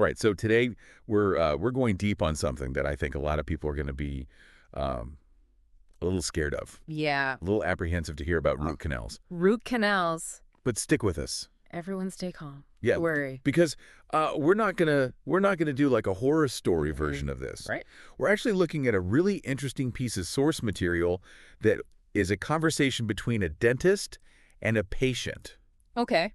Right. So today we're going deep on something that I think a lot of people are going to be um, a little scared of, Yeah. a little apprehensive to hear about root canals. Root canals. But stick with us. Everyone stay calm. Yeah, Don't worry. because we're not gonna do like a horror story version of this. Right. We're actually looking at a really interesting piece of source material that is a conversation between a dentist and a patient. Okay.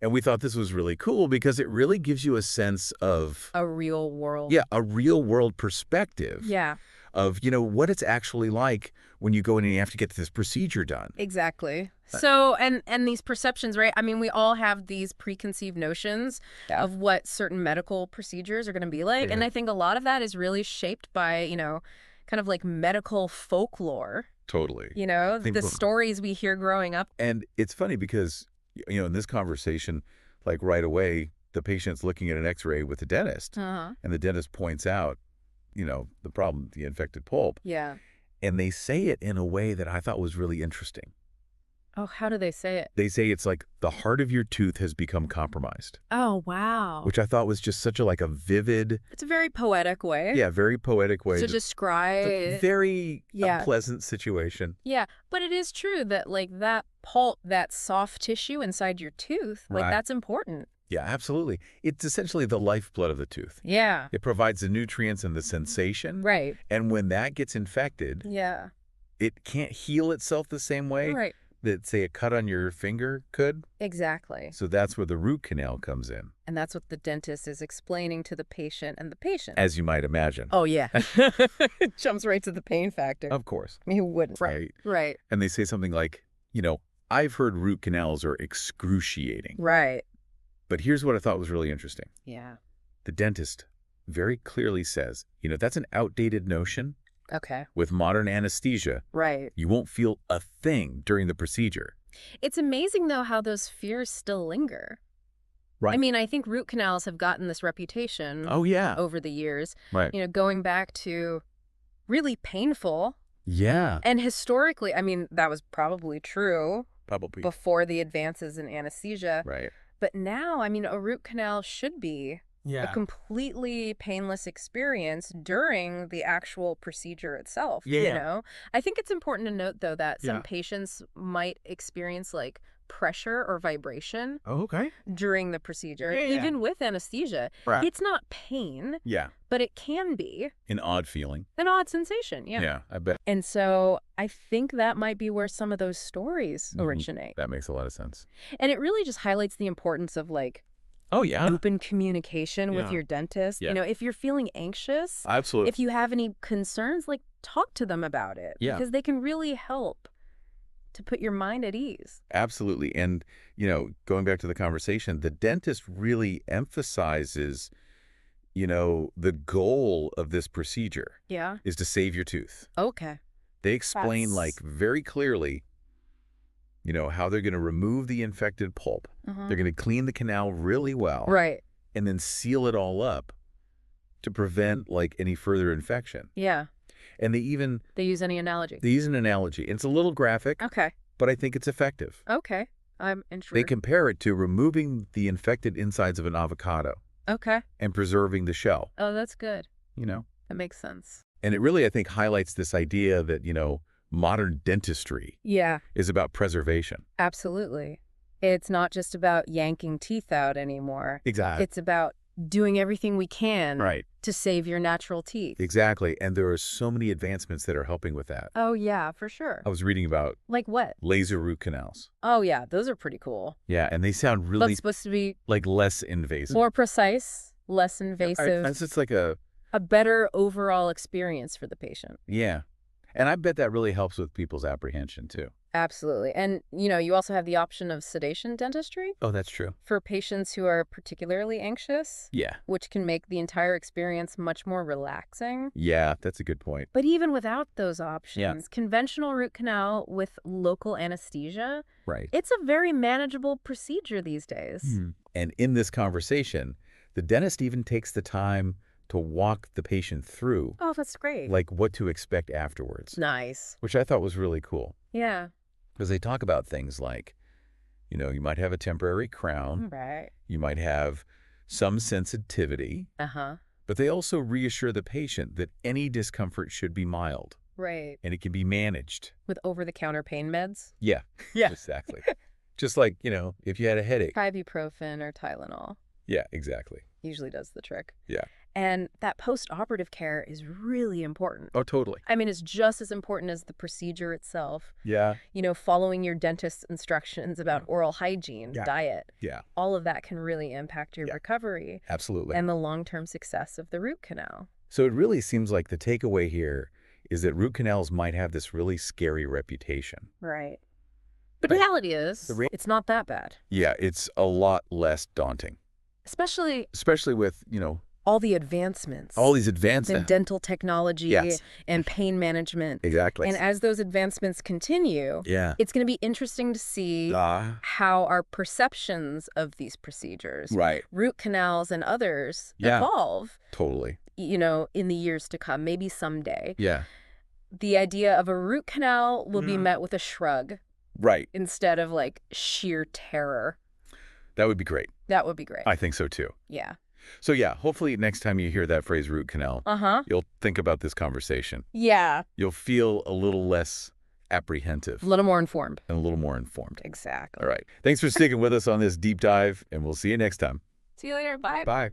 And we thought this was really cool because it really gives you a sense of, A real world. yeah, a real world perspective Yeah, of, what it's actually like when you go in and you have to get this procedure done. exactly. So, and these perceptions, right? I mean, we all have these preconceived notions of what certain medical procedures are going to be like. And I think a lot of that is really shaped by, kind of like medical folklore, Totally. the stories we hear growing up. And it's funny because, in this conversation, like right away, the patient's looking at an x-ray with the dentist, Uh-huh. and the dentist points out, the problem, the infected pulp. Yeah. And they say it in a way that I thought was really interesting. Oh, how do they say it? They say it's like the heart of your tooth has become compromised, Oh, wow. which I thought was just such a vivid, It's a very poetic way yeah, very poetic way to to describe. a very Yeah. pleasant situation. Yeah, but it is true that like that pulp, that soft tissue inside your tooth, like Right. that's important. Yeah, absolutely. It's essentially the lifeblood of the tooth. Yeah. It provides the nutrients and the sensation. Right. And when that gets infected, Yeah. it can't heal itself the same way Right. that, say, a cut on your finger could. Exactly. So that's where the root canal comes in, And that's what the dentist is explaining to the patient and the patient. as you might imagine. Oh, yeah. It jumps right to the pain factor. Of course. I mean, who wouldn't? Right. Right. And they say something like, I've heard root canals are excruciating. Right. But here's what I thought was really interesting. Yeah. The dentist very clearly says, that's an outdated notion. Okay. With modern anesthesia, Right. you won't feel a thing during the procedure. It's amazing, though, how those fears still linger. Right. I mean, I think root canals have gotten this reputation Oh, yeah. over the years, Right. going back to really painful. Yeah. And historically, I mean, that was probably true Probably. before the advances in anesthesia. Right. But now, I mean, a root canal should be a completely painless experience during the actual procedure itself. Yeah. I think it's important to note, though, that some Yeah. patients might experience like pressure or vibration Oh, okay. during the procedure, Yeah. even with anesthesia. Right. It's not pain, Yeah. but it can be An odd feeling. an odd sensation. Yeah. Yeah, I bet. And so I think that might be where some of those stories originate. That makes a lot of sense. And it really just highlights the importance of like Oh, yeah. open communication with Yeah. your dentist. Yeah. If you're feeling anxious, Absolutely. if you have any concerns, like talk to them about it. Yeah. Because they can really help to put your mind at ease. Absolutely. And, going back to the conversation, the dentist really emphasizes, the goal of this procedure Yeah. is to save your tooth. Okay. They explain, That's- very clearly, how they're going to remove the infected pulp. Uh-huh. They're going to clean the canal really well. Right. And then seal it all up to prevent, any further infection. Yeah. And they They use any analogy. use an analogy. It's a little graphic, Okay. but I think it's effective. Okay. I'm intrigued. They compare it to removing the infected insides of an avocado Okay. and preserving the shell, Oh, that's good. And That makes sense. it really, I think, highlights this idea that, modern dentistry Yeah. is about preservation. Absolutely. It's not just about yanking teeth out anymore. Exactly. It's about doing everything we can Right. to save your natural teeth. Exactly. And there are so many advancements that are helping with that. Oh, yeah, for sure. I was reading about Like what? laser root canals. Oh, yeah, those are pretty cool. Yeah, and they sound But really it's supposed to be less invasive. more precise, less invasive, It's just like a better overall experience for the patient. yeah. And I bet that really helps with people's apprehension too. Absolutely. And, you also have the option of sedation dentistry Oh, that's true. for patients who are particularly anxious, Yeah. which can make the entire experience much more relaxing. Yeah, that's a good point. But even without those options, conventional root canal with local anesthesia, Right. it's a very manageable procedure these days. And in this conversation, the dentist even takes the time to walk the patient through, Oh, that's great. what to expect afterwards, Nice. which I thought was really cool. Yeah. Because they talk about things like, you might have a temporary crown, Right. you might have some sensitivity, Uh-huh. but they also reassure the patient that any discomfort should be mild Right. and it can be managed. With over-the-counter pain meds? Yeah, Yeah. exactly. Just like, if you had a headache. Ibuprofen or Tylenol Yeah, exactly. usually does the trick. Yeah. And that post-operative care is really important. Oh, totally. I mean, it's just as important as the procedure itself. Yeah. Following your dentist's instructions about oral hygiene, Yeah. diet, Yeah, all of that can really impact your recovery absolutely. and the long-term success of the root canal. So it really seems like the takeaway here is that root canals might have this really scary reputation. Right. But But reality is, it's not that bad. yeah, it's a lot less daunting, Especially especially with, all the advancements all these in advancements. dental technology Yes. and pain management. Exactly. And as those advancements continue, Yeah. it's going to be interesting to see how our perceptions of these procedures, Right. root canals and others, Yeah. evolve, Totally. in the years to come, maybe someday. Yeah. The idea of a root canal will be met with a shrug Right. instead of like sheer terror. That would be great. That would be great. I think so too. Yeah. So yeah, hopefully next time you hear that phrase root canal, Uh-huh. you'll think about this conversation. Yeah. You'll feel a little less apprehensive A little more informed. and a little more informed. Exactly. All right. Thanks for sticking with us on this deep dive, and we'll see you next time. See you later. Bye. Bye.